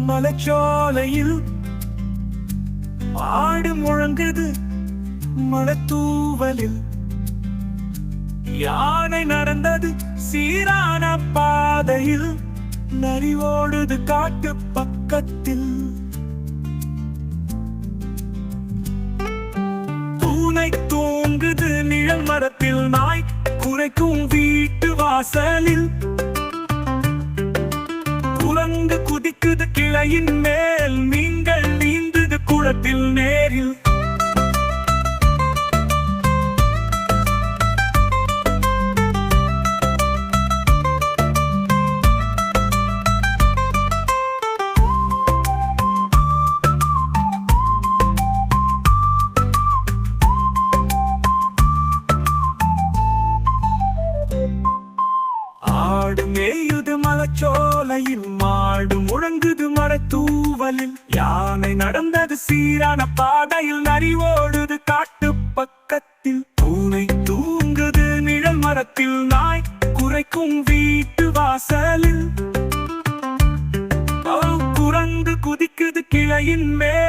மலைச்சோலையில் ஆடு முழங்குது மலத்தூவலில். யானை நடந்தது சீரான பாதையில், நரி ஓடுது காட்டு பக்கத்தில். பூனை தூங்குது நிழல் மரத்தில், நாய் குரைக்கும் வீட்டு வாசலில். குரங்கு குதிக்குது கிளையின் மேல், நீங்கள் நீந்துது குளத்தில் நேரில். ஆடு மேயுது மலைச்சோலையில், மாடு முழங்குது மரத்தூவலில். யானை நடந்தது சீரான பாதையில், நரி ஓடுது காட்டு பக்கத்தில். பூனை தூங்குது நிழல் மரத்தில், நாய் குரைக்கும் வீட்டு வாசலில். குரங்கு குதிக்குது கிளையின் மேல்,